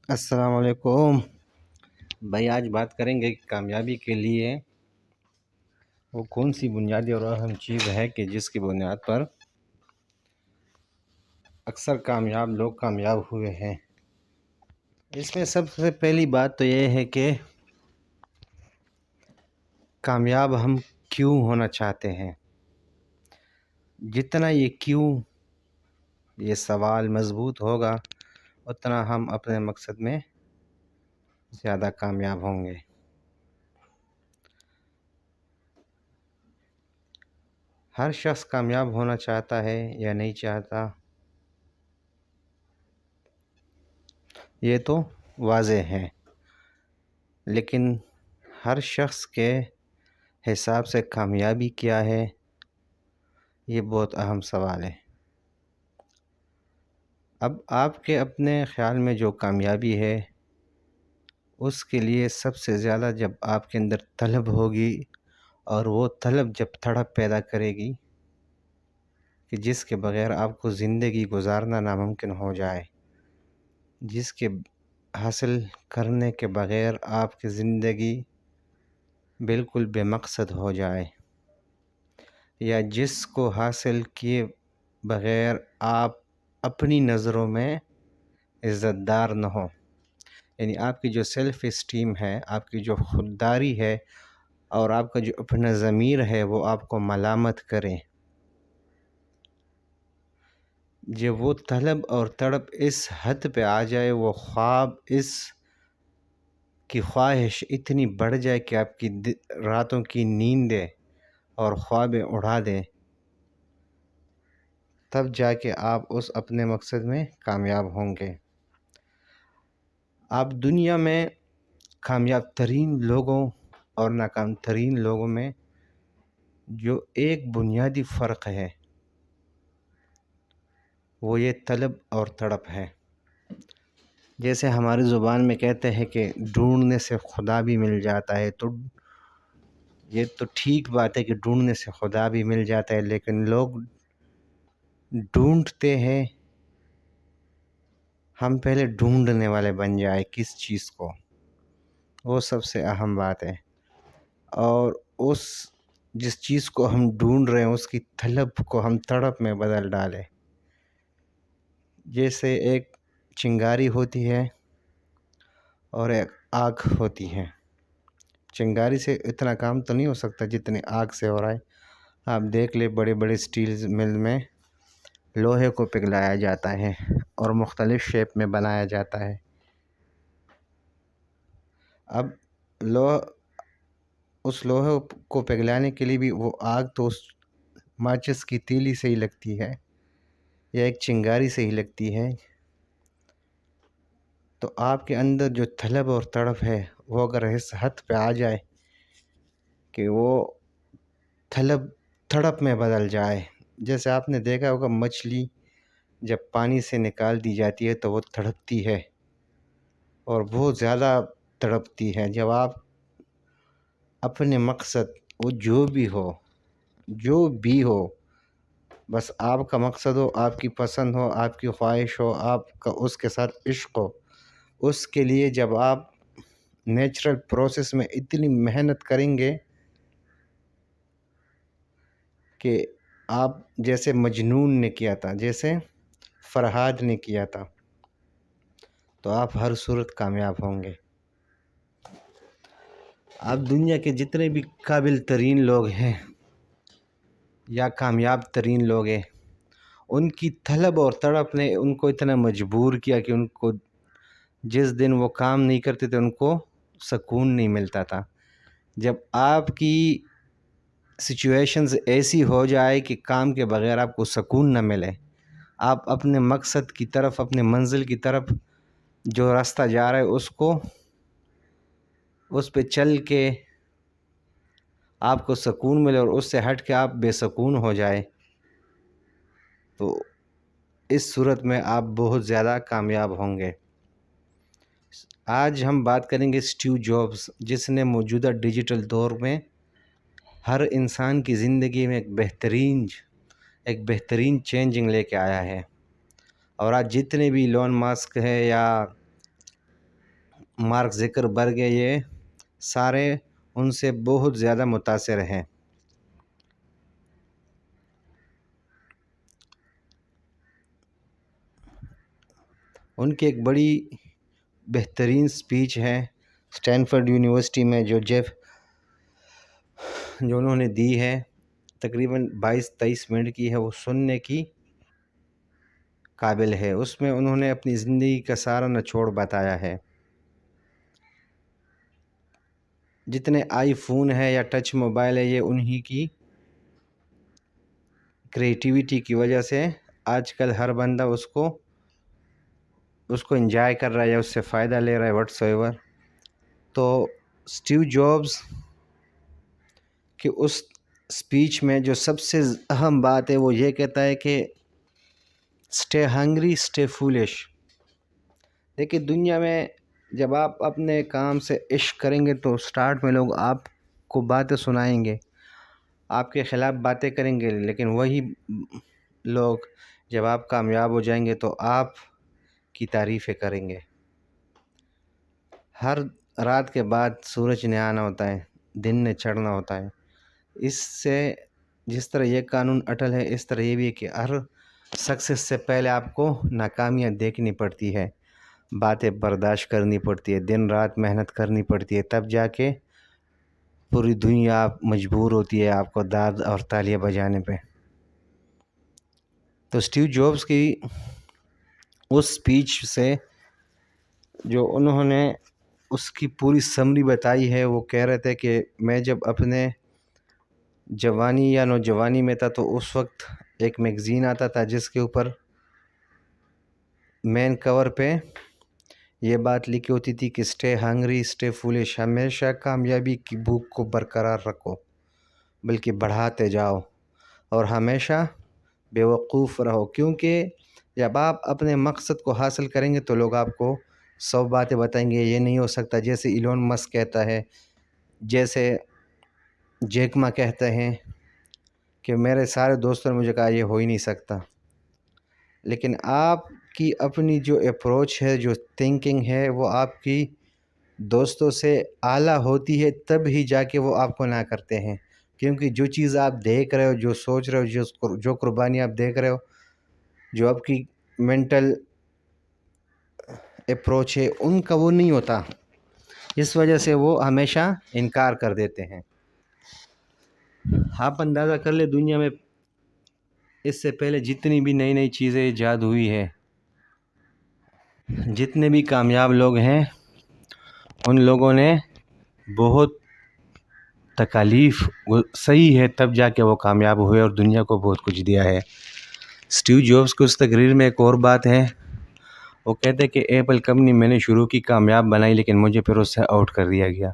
السلام علیکم بھائی، آج بات کریں گے کہ کامیابی کے لیے وہ کون سی بنیادی اور اہم چیز ہے کہ جس کی بنیاد پر اکثر کامیاب لوگ کامیاب ہوئے ہیں۔ اس میں سب سے پہلی بات تو یہ ہے کہ کامیاب ہم کیوں ہونا چاہتے ہیں۔ جتنا یہ سوال مضبوط ہوگا اتنا ہم اپنے مقصد میں زیادہ کامیاب ہوں گے۔ ہر شخص کامیاب ہونا چاہتا ہے یا نہیں چاہتا، یہ تو واضح ہے، لیکن ہر شخص کے حساب سے کامیابی کیا ہے، یہ بہت اہم سوال ہے۔ اب آپ کے اپنے خیال میں جو کامیابی ہے، اس کے لیے سب سے زیادہ جب آپ کے اندر طلب ہوگی، اور وہ طلب جب تڑپ پیدا کرے گی کہ جس کے بغیر آپ کو زندگی گزارنا ناممکن ہو جائے، جس کے حاصل کرنے کے بغیر آپ کی زندگی بالکل بے مقصد ہو جائے، یا جس کو حاصل کیے بغیر آپ اپنی نظروں میں عزت دار نہ ہو، یعنی آپ کی جو سیلف اسٹیم ہے، آپ کی جو خودداری ہے، اور آپ کا جو اپنا ضمیر ہے وہ آپ کو ملامت کرے۔ جب وہ طلب اور تڑپ اس حد پہ آ جائے، وہ خواب اس کی خواہش اتنی بڑھ جائے کہ آپ کی راتوں کی نیندیں اور خوابیں اڑا دیں، تب جا کے آپ اس اپنے مقصد میں کامیاب ہوں گے۔ آپ دنیا میں کامیاب ترین لوگوں اور ناکام ترین لوگوں میں جو ایک بنیادی فرق ہے، وہ یہ طلب اور تڑپ ہے۔ جیسے ہماری زبان میں کہتے ہیں کہ ڈھونڈنے سے خدا بھی مل جاتا ہے، تو یہ تو ٹھیک بات ہے کہ ڈھونڈنے سے خدا بھی مل جاتا ہے، لیکن لوگ ڈھونڈتے ہیں، ہم پہلے ڈھونڈنے والے بن جائے کس چیز کو، وہ سب سے اہم بات ہے۔ اور جس چیز کو ہم ڈھونڈ رہے ہیں اس کی طلب کو ہم تڑپ میں بدل ڈالیں۔ جیسے ایک چنگاری ہوتی ہے اور ایک آگ ہوتی ہے۔ چنگاری سے اتنا کام تو نہیں ہو سکتا جتنے آگ سے ہو رہا ہے۔ آپ دیکھ لیں، بڑے بڑے سٹیلز مل میں لوہے کو پگھلایا جاتا ہے اور مختلف شیپ میں بنایا جاتا ہے۔ اب اس لوہے کو پگھلانے کے لیے بھی وہ آگ تو اس ماچس کی تیلی سے ہی لگتی ہے یا ایک چنگاری سے ہی لگتی ہے۔ تو آپ کے اندر جو طلب اور تڑپ ہے، وہ اگر اس حد پہ آ جائے کہ وہ طلب تڑپ میں بدل جائے، جیسے آپ نے دیکھا ہوگا مچھلی جب پانی سے نکال دی جاتی ہے تو وہ تڑپتی ہے اور بہت زیادہ تڑپتی ہے۔ جب آپ اپنے مقصد، وہ جو بھی ہو، بس آپ کا مقصد ہو، آپ کی پسند ہو، آپ کی خواہش ہو، آپ کا اس کے ساتھ عشق ہو، اس کے لیے جب آپ نیچرل پروسیس میں اتنی محنت کریں گے کہ آپ جیسے مجنون نے کیا تھا، جیسے فرہاد نے کیا تھا، تو آپ ہر صورت کامیاب ہوں گے۔ آپ دنیا کے جتنے بھی قابل ترین لوگ ہیں یا کامیاب ترین لوگ ہیں، ان کی طلب اور تڑپ نے ان کو اتنا مجبور کیا کہ ان کو جس دن وہ کام نہیں کرتے تھے ان کو سکون نہیں ملتا تھا۔ جب آپ کی سچویشنز ایسی ہو جائے کہ کام کے بغیر آپ کو سکون نہ ملے، آپ اپنے مقصد کی طرف، اپنے منزل کی طرف جو راستہ جا رہے اس پہ چل کے آپ کو سکون ملے اور اس سے ہٹ کے آپ بے سکون ہو جائے، تو اس صورت میں آپ بہت زیادہ کامیاب ہوں گے۔ آج ہم بات کریں گے اسٹیو جابس، جس نے موجودہ ڈیجیٹل دور میں ہر انسان کی زندگی میں ایک بہترین چینجنگ لے کے آیا ہے۔ اور آج جتنے بھی ایلون ماسک ہے یا مارک زکربرگ ہے، یہ سارے ان سے بہت زیادہ متاثر ہیں۔ ان کی ایک بڑی بہترین سپیچ ہے اسٹینفورڈ یونیورسٹی میں جو انہوں نے دی ہے، تقریباً 22-23 منٹ کی ہے، وہ سننے کی قابل ہے۔ اس میں انہوں نے اپنی زندگی کا سارا نچوڑ بتایا ہے۔ جتنے آئی فون ہے یا ٹچ موبائل ہے، یہ انہی کی کریٹیویٹی کی وجہ سے آج کل ہر بندہ اس کو انجوائے کر رہا ہے یا اس سے فائدہ لے رہا ہے واٹس ایور۔ تو اسٹیو جابز کہ اس سپیچ میں جو سب سے اہم بات ہے وہ یہ کہتا ہے کہ اسٹے ہنگری اسٹے فولش۔ دیکھیے دنیا میں جب آپ اپنے کام سے عشق کریں گے تو سٹارٹ میں لوگ آپ کو باتیں سنائیں گے، آپ کے خلاف باتیں کریں گے، لیکن وہی لوگ جب آپ کامیاب ہو جائیں گے تو آپ کی تعریفیں کریں گے۔ ہر رات کے بعد سورج نے آنا ہوتا ہے، دن نے چڑھنا ہوتا ہے۔ اس سے جس طرح یہ قانون اٹل ہے، اس طرح یہ بھی ہے کہ ہر سکسیس سے پہلے آپ کو ناکامیاں دیکھنی پڑتی ہے، باتیں برداشت کرنی پڑتی ہے، دن رات محنت کرنی پڑتی ہے، تب جا کے پوری دنیا مجبور ہوتی ہے آپ کو داد اور تالیاں بجانے پہ۔ تو اسٹیو جابز کی اس سپیچ سے جو انہوں نے اس کی پوری سمری بتائی ہے، وہ کہہ رہے تھے کہ میں جب اپنے جوانی یا نوجوانی میں تھا تو اس وقت ایک میگزین آتا تھا جس کے اوپر مین کور پہ یہ بات لکھی ہوتی تھی کہ اسٹے ہنگری اسٹے فولش، ہمیشہ کامیابی کی بھوک کو برقرار رکھو بلکہ بڑھاتے جاؤ، اور ہمیشہ بے وقوف رہو، کیونکہ جب آپ اپنے مقصد کو حاصل کریں گے تو لوگ آپ کو 100 باتیں بتائیں گے، یہ نہیں ہو سکتا، جیسے ایلون مسک کہتا ہے، جیسے جیک ما کہتے ہیں کہ میرے سارے دوستوں نے مجھے کہا یہ ہو ہی نہیں سکتا۔ لیکن آپ کی اپنی جو اپروچ ہے، جو تھنکنگ ہے، وہ آپ کی دوستوں سے اعلیٰ ہوتی ہے، تب ہی جا کے وہ آپ کو نہ کرتے ہیں، کیونکہ جو چیز آپ دیکھ رہے ہو، جو سوچ رہے ہو، جو قربانی آپ دیکھ رہے ہو، جو آپ کی مینٹل اپروچ ہے، ان کا وہ نہیں ہوتا، اس وجہ سے وہ ہمیشہ انکار کر دیتے ہیں۔ آپ اندازہ کر لیں دنیا میں اس سے پہلے جتنی بھی نئی نئی چیزیں ایجاد ہوئی ہے، جتنے بھی کامیاب لوگ ہیں، ان لوگوں نے بہت تکالیف صحیح ہے تب جا کے وہ کامیاب ہوئے اور دنیا کو بہت کچھ دیا ہے۔ اسٹیو جابز کو اس تقریر میں ایک اور بات ہے، وہ کہتے ہیں کہ ایپل کمپنی میں نے شروع کی، کامیاب بنائی، لیکن مجھے پھر اس سے آؤٹ کر دیا گیا۔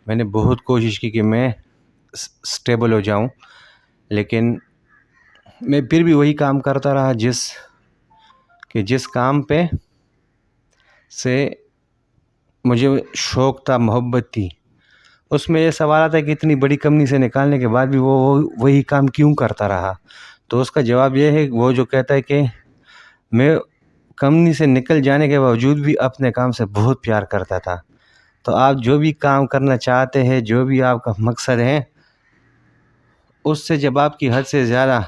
میں نے بہت کوشش کی کہ میں سٹیبل ہو جاؤں، لیکن میں پھر بھی وہی کام کرتا رہا جس کام پہ سے مجھے شوق تھا، محبت تھی۔ اس میں یہ سوال آتا ہے کہ اتنی بڑی کمپنی سے نکالنے کے بعد بھی وہ وہی کام کیوں کرتا رہا؟ تو اس کا جواب یہ ہے، وہ جو کہتا ہے کہ میں کمپنی سے نکل جانے کے باوجود بھی اپنے کام سے بہت پیار کرتا تھا۔ تو آپ جو بھی کام کرنا چاہتے ہیں، جو بھی آپ کا مقصد ہے، اس سے جب آپ کی حد سے زیادہ